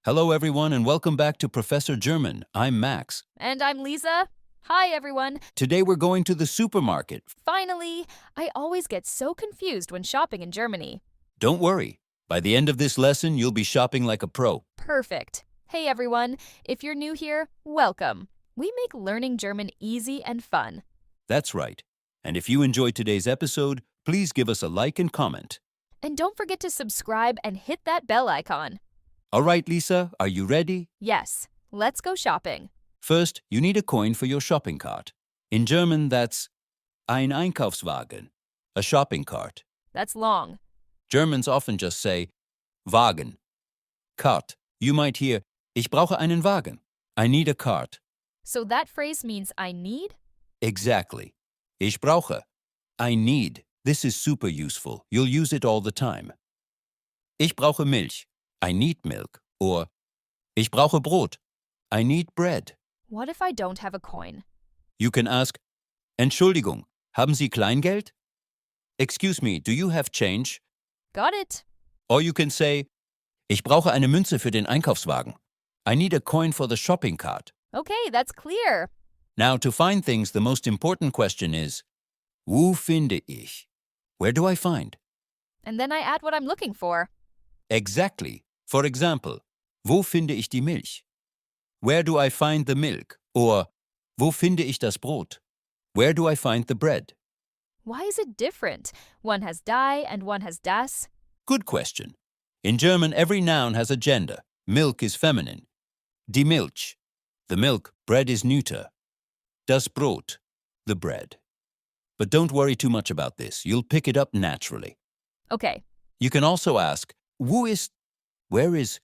Hello everyone and welcome back to Professor German. I'm Max. And I'm Lisa. Hi, everyone. Today we're going to the supermarket. Finally, I always get so confused when shopping in Germany. Don't worry. By the end of this lesson, you'll be shopping like a pro. Perfect. Hey, everyone. If you're new here, welcome. We make learning German easy and fun. That's right. And if you enjoyed today's episode, please give us a like and comment. And don't forget to subscribe and hit that bell icon. All right, Lisa, are you ready? Yes, let's go shopping. First, you need a coin for your shopping cart. In German, that's ein Einkaufswagen, a shopping cart. That's long. Germans often just say Wagen. Cart. You might hear, ich brauche einen Wagen. I need a cart. So that phrase means I need? Exactly. Ich brauche. I need. This is super useful. You'll use it all the time. Ich brauche Milch. I need milk. Or ich brauche Brot. I need bread. What if I don't have a coin? You can ask, Entschuldigung, haben Sie Kleingeld? Excuse me, do you have change? Got it. Or you can say, ich brauche eine Münze für den Einkaufswagen. I need a coin for the shopping cart. Okay, that's clear. Now, to find things, the most important question is, wo finde ich? Where do I find? And then I add what I'm looking for. Exactly. For example, wo finde ich die Milch? Where do I find the milk? Or, wo finde ich das Brot? Where do I find the bread? Why is it different? One has die and one has das. Good question. In German, every noun has a gender. Milk is feminine. Die Milch, the milk, bread is neuter. Das Brot, the bread. But don't worry too much about this. You'll pick it up naturally. Okay. You can also ask, wo ist? Where is?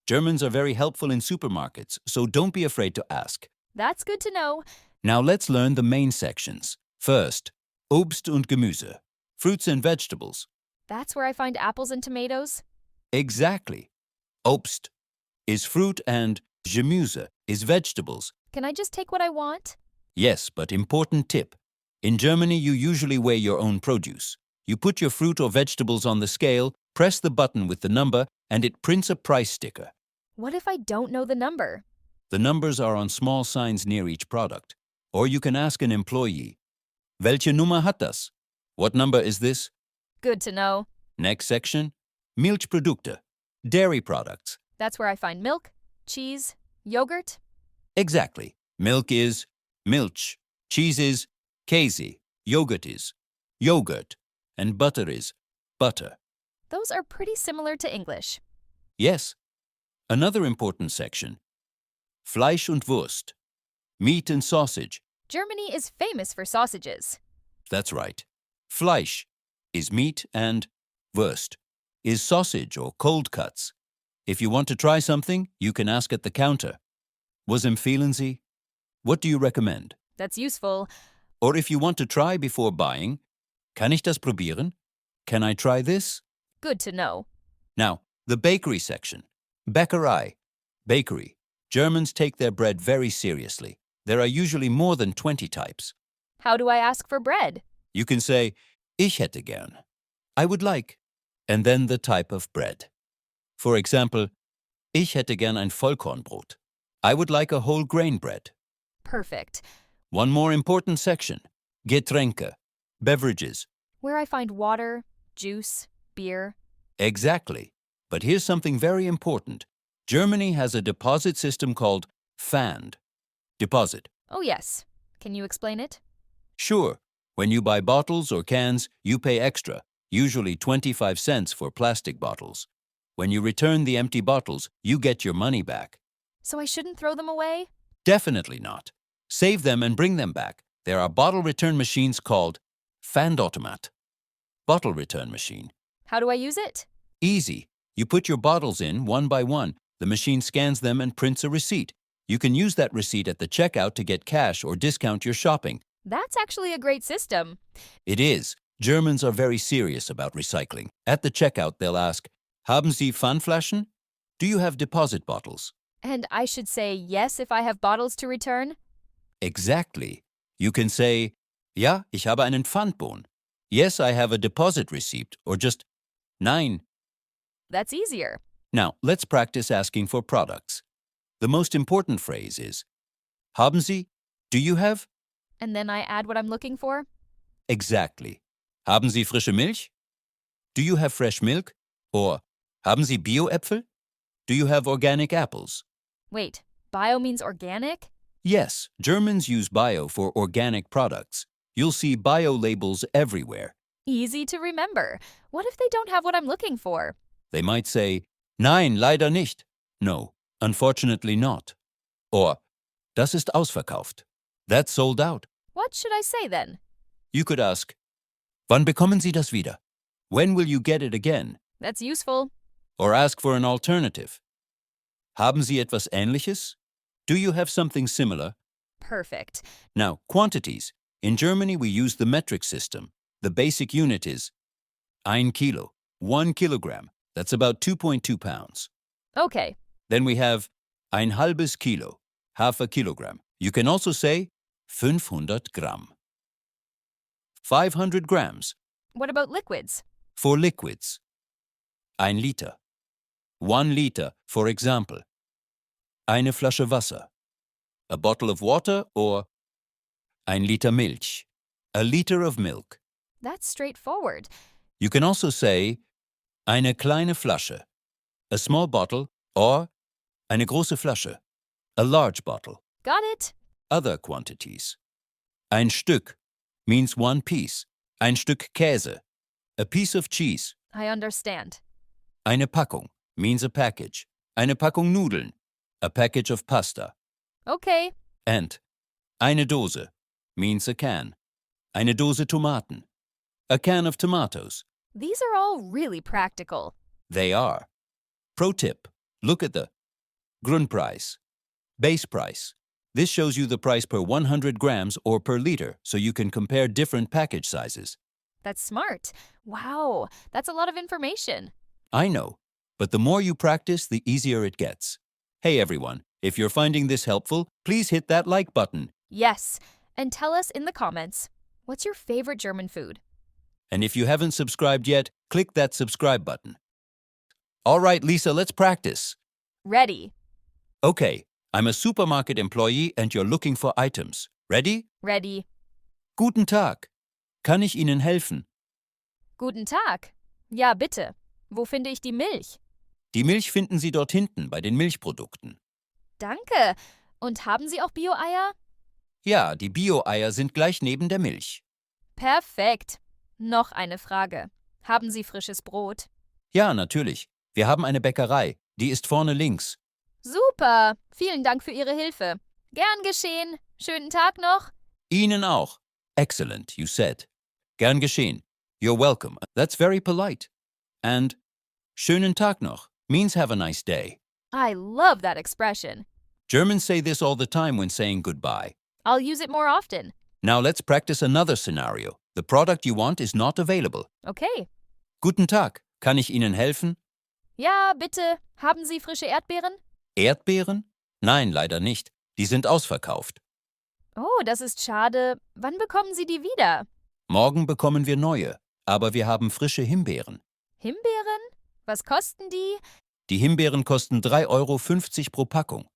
Germans are very helpful in supermarkets, so don't be afraid to ask. That's good to know. Now let's learn the main sections. First, Obst und Gemüse, fruits and vegetables. That's where I find apples and tomatoes? Exactly. Obst is fruit and Gemüse is vegetables. Can I just take what I want? Yes, but important tip. In Germany, you usually weigh your own produce. You put your fruit or vegetables on the scale, press the button with the number, and it prints a price sticker. What if I don't know the number? The numbers are on small signs near each product. Or you can ask an employee, welche Nummer hat das? What number is this? Good to know. Next section, Milchprodukte, dairy products. That's where I find milk, cheese, yogurt. Exactly. Milk is Milch, cheese is Käse, yogurt is yogurt, and butter is butter. Those are pretty similar to English. Yes. Another important section, Fleisch und Wurst, meat and sausage. Germany is famous for sausages. That's right. Fleisch is meat and Wurst is sausage or cold cuts. If you want to try something, you can ask at the counter. Was empfehlen Sie? What do you recommend? That's useful. Or if you want to try before buying, kann ich das probieren? Can I try this? Good to know. Now, the bakery section. Bäckerei, bakery. Germans take their bread very seriously. There are usually more than 20 types. How do I ask for bread? You can say, ich hätte gern. I would like. And then the type of bread. For example, ich hätte gern ein Vollkornbrot. I would like a whole grain bread. Perfect. One more important section. Getränke, beverages. Where I find water, juice, beer. Exactly. But here's something very important. Germany has a deposit system called Pfand. Deposit. Oh, yes. Can you explain it? Sure. When you buy bottles or cans, you pay extra, usually 25 cents for plastic bottles. When you return the empty bottles, you get your money back. So I shouldn't throw them away? Definitely not. Save them and bring them back. There are bottle return machines called Pfandautomat. Bottle return machine. How do I use it? Easy. You put your bottles in one by one. The machine scans them and prints a receipt. You can use that receipt at the checkout to get cash or discount your shopping. That's actually a great system. It is. Germans are very serious about recycling. At the checkout, they'll ask, Haben Sie Pfandflaschen? Do you have deposit bottles? And I should say yes if I have bottles to return? Exactly. You can say, Ja, ich habe einen Pfandbon. Yes, I have a deposit receipt. Or just, Nein. That's easier. Now, let's practice asking for products. The most important phrase is, Haben Sie? Do you have? And then I add what I'm looking for? Exactly. Haben Sie frische Milch? Do you have fresh milk? Or, haben Sie Bio-Äpfel? Do you have organic apples? Wait, bio means organic? Yes, Germans use bio for organic products. You'll see bio labels everywhere. Easy to remember. What if they don't have what I'm looking for? They might say, Nein, leider nicht. No, unfortunately not. Or, das ist ausverkauft. That's sold out. What should I say then? You could ask, Wann bekommen Sie das wieder? When will you get it again? That's useful. Or ask for an alternative. Haben Sie etwas Ähnliches? Do you have something similar? Perfect. Now, quantities. In Germany, we use the metric system. The basic unit is 1 Kilo, 1 kilogram. That's about 2.2 pounds. Okay. Then we have ein halbes Kilo, half a kilogram. You can also say 500 Gramm. 500 grams. What about liquids? For liquids. Ein Liter. 1 liter, for example. Eine Flasche Wasser. A bottle of water or ein Liter Milch. A liter of milk. That's straightforward. You can also say eine kleine Flasche. A small bottle or eine große Flasche. A large bottle. Got it? Other quantities. Ein Stück means one piece. Ein Stück Käse. A piece of cheese. I understand. Eine Packung means a package. Eine Packung Nudeln. A package of pasta. Okay. And eine Dose means a can. Eine Dose Tomaten. A can of tomatoes. These are all really practical. They are. Pro tip. Look at the Grundpreis. Base price. This shows you the price per 100 grams or per liter, so you can compare different package sizes. That's smart. Wow, that's a lot of information. I know, but the more you practice, the easier it gets. Hey everyone, if you're finding this helpful, please hit that like button. Yes, and tell us in the comments, what's your favorite German food? And if you haven't subscribed yet, click that subscribe button. All right, Lisa, let's practice. Ready. Okay, I'm a supermarket employee and you're looking for items. Ready? Ready. Guten Tag. Kann ich Ihnen helfen? Guten Tag. Ja, bitte. Wo finde ich die Milch? Die Milch finden Sie dort hinten bei den Milchprodukten. Danke. Und haben Sie auch Bio-Eier? Ja, die Bio-Eier sind gleich neben der Milch. Perfekt. Noch eine Frage. Haben Sie frisches Brot? Ja, natürlich. Wir haben eine Bäckerei. Die ist vorne links. Super. Vielen Dank für Ihre Hilfe. Gern geschehen. Schönen Tag noch. Ihnen auch. Excellent, you said. Gern geschehen. You're welcome. That's very polite. And schönen Tag noch means have a nice day. I love that expression. Germans say this all the time when saying goodbye. I'll use it more often. Now let's practice another scenario. The product you want is not available. Okay. Guten Tag. Kann ich Ihnen helfen? Ja, bitte. Haben Sie frische Erdbeeren? Erdbeeren? Nein, leider nicht. Die sind ausverkauft. Oh, das ist schade. Wann bekommen Sie die wieder? Morgen bekommen wir neue, aber wir haben frische Himbeeren. Himbeeren? Was kosten die? Die Himbeeren kosten 3,50 € pro Packung.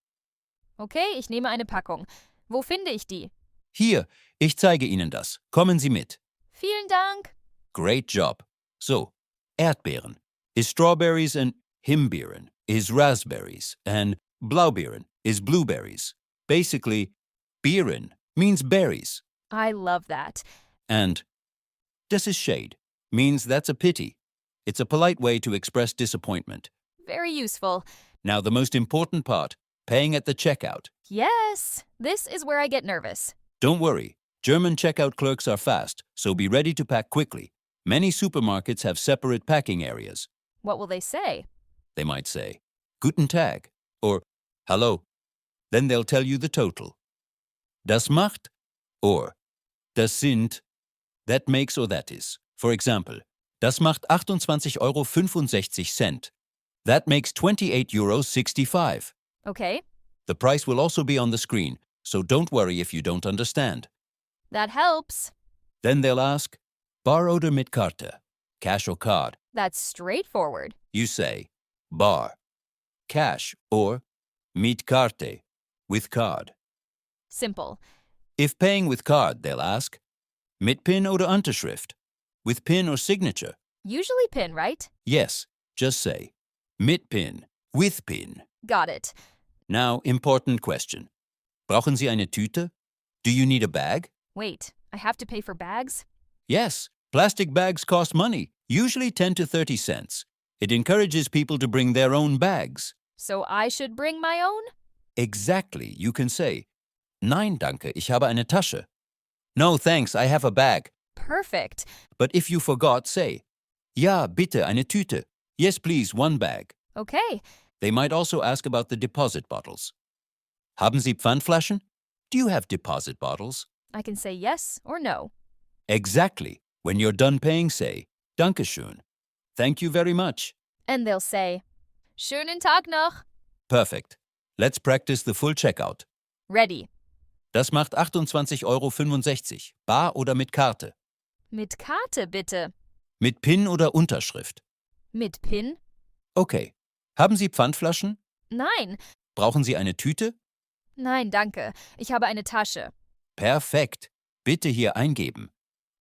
Okay, ich nehme eine Packung. Wo finde ich die? Hier, ich zeige Ihnen das. Kommen Sie mit. Vielen Dank. Great job. So, Erdbeeren is strawberries and Himbeeren is raspberries and Blaubeeren is blueberries. Basically, Beeren means berries. I love that. And das ist shade means that's a pity. It's a polite way to express disappointment. Very useful. Now the most important part, paying at the checkout. Yes, this is where I get nervous. Don't worry, German checkout clerks are fast, so be ready to pack quickly. Many supermarkets have separate packing areas. What will they say? They might say, Guten Tag, or Hello. Then they'll tell you the total. Das macht, or das sind, that makes or that is. For example, das macht 28,65 €. That makes 28,65 €. Okay, The price will also be on the screen, so don't worry if you don't understand. that helps. Then they'll ask, Bar oder mit Karte, cash or card. That's straightforward. You say, Bar, cash, or mit Karte, with card. Simple. If paying with card, they'll ask, mit PIN oder Unterschrift, with PIN or signature. Usually PIN, right? Yes, just say, mit PIN, with PIN. Got it. Now, important question. Brauchen Sie eine Tüte? Do you need a bag? Wait, I have to pay for bags? Yes, plastic bags cost money, usually 10 to 30 cents. It encourages people to bring their own bags. So I should bring my own? Exactly, you can say, Nein, danke, ich habe eine Tasche. No, thanks, I have a bag. Perfect. But if you forgot, say, Ja, bitte, eine Tüte. Yes, please, one bag. Okay. They might also ask about the deposit bottles. Haben Sie Pfandflaschen? Do you have deposit bottles? I can say yes or no. Exactly. When you're done paying, say, Dankeschön. Thank you very much. And they'll say, Schönen Tag noch. Perfect. Let's practice the full checkout. Ready. Das macht 28,65 €, bar oder mit Karte. Mit Karte bitte. Mit PIN oder Unterschrift. Mit PIN? Okay. Haben Sie Pfandflaschen? Nein. Brauchen Sie eine Tüte? Nein, danke. Ich habe eine Tasche. Perfekt. Bitte hier eingeben.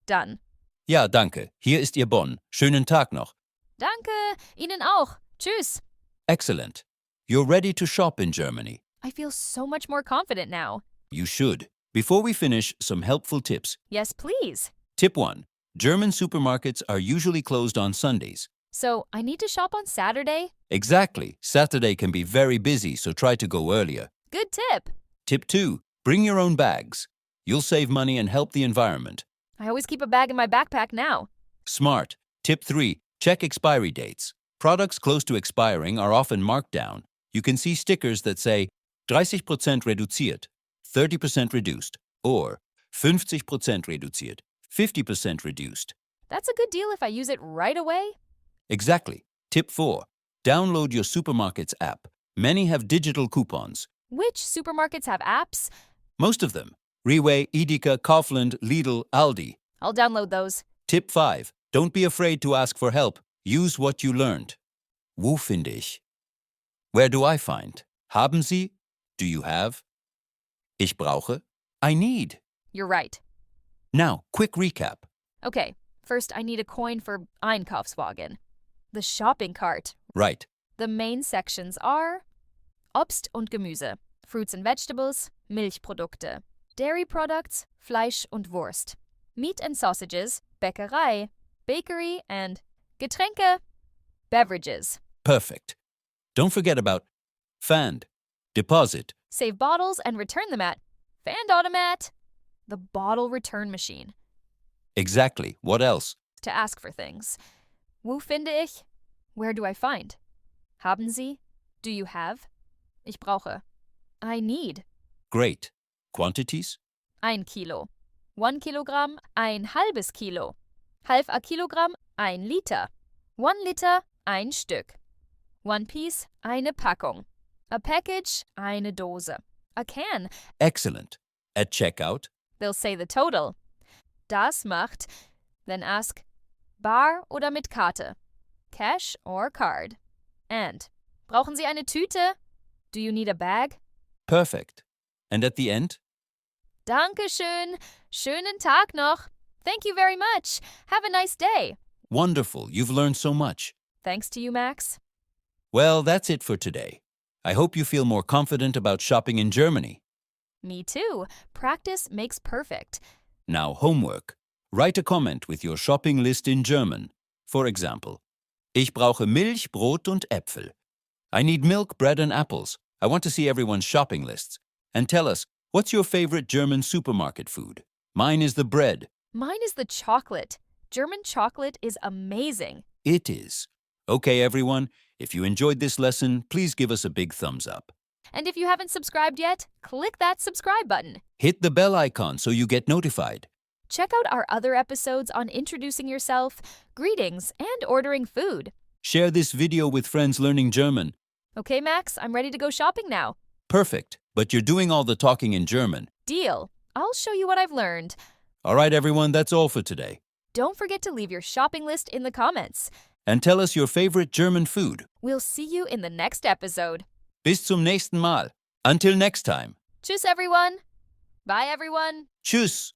Done. Ja, danke. Hier ist Ihr Bon. Schönen Tag noch. Danke. Ihnen auch. Tschüss. Excellent. You're ready to shop in Germany. I feel so much more confident now. You should. Before we finish, some helpful tips. Yes, please. Tip 1. German supermarkets are usually closed on Sundays. So I need to shop on Saturday? Exactly. Saturday can be very busy, so try to go earlier. Good tip. Tip 2. Bring your own bags. You'll save money and help the environment. I always keep a bag in my backpack now. Smart. Tip 3. Check expiry dates. Products close to expiring are often marked down. You can see stickers that say 30% reduziert, 30% reduced, or 50% reduziert, 50% reduced. That's a good deal if I use it right away. Exactly. Tip 4. Download your supermarket's app. Many have digital coupons. Which supermarkets have apps? Most of them. Rewe, Edeka, Kaufland, Lidl, Aldi. I'll download those. Tip 5. Don't be afraid to ask for help. Use what you learned. Wo finde ich? Where do I find? Haben Sie? Do you have? Ich brauche? I need. You're right. Now, quick recap. Okay, first I need a coin for Einkaufswagen. The shopping cart. Right. The main sections are Obst und Gemüse, fruits and vegetables, Milchprodukte, dairy products, Fleisch und Wurst, meat and sausages, Bäckerei, bakery, and Getränke, beverages. Perfect. Don't forget about Pfand, deposit. Save bottles and return them at Pfand Automat, the bottle return machine. Exactly. What else? To ask for things. Wo finde ich? Where do I find? Haben Sie? Do you have? Ich brauche. I need. Great. Quantities? 1 Kilo. 1 Kilogramm, ein halbes Kilo. Halb a Kilogramm, 1 Liter. 1 Liter, ein Stück. 1 piece, eine Packung. A package, eine Dose. A can. Excellent. At checkout? They'll say the total. Das macht. Then ask, bar oder mit Karte? Cash or card? And, brauchen Sie eine Tüte? Do you need a bag? Perfect. And at the end? Dankeschön. Schönen Tag noch. Thank you very much. Have a nice day. Wonderful. You've learned so much. Thanks to you, Max. Well, that's it for today. I hope you feel more confident about shopping in Germany. Me too. Practice makes perfect. Now, homework. Write a comment with your shopping list in German. For example, Ich brauche Milch, Brot und Äpfel. I need milk, bread and apples. I want to see everyone's shopping lists. And tell us, what's your favorite German supermarket food? Mine is the bread. Mine is the chocolate. German chocolate is amazing. It is. Okay, everyone. If you enjoyed this lesson, please give us a big thumbs up. And if you haven't subscribed yet, click that subscribe button. Hit the bell icon so you get notified. Check out our other episodes on introducing yourself, greetings, and ordering food. Share this video with friends learning German. Okay, Max, I'm ready to go shopping now. Perfect. But you're doing all the talking in German. Deal. I'll show you what I've learned. All right, everyone, that's all for today. Don't forget to leave your shopping list in the comments. and tell us your favorite German food. We'll see you in the next episode. Bis zum nächsten Mal. Until next time. Tschüss, everyone. Bye, everyone. Tschüss.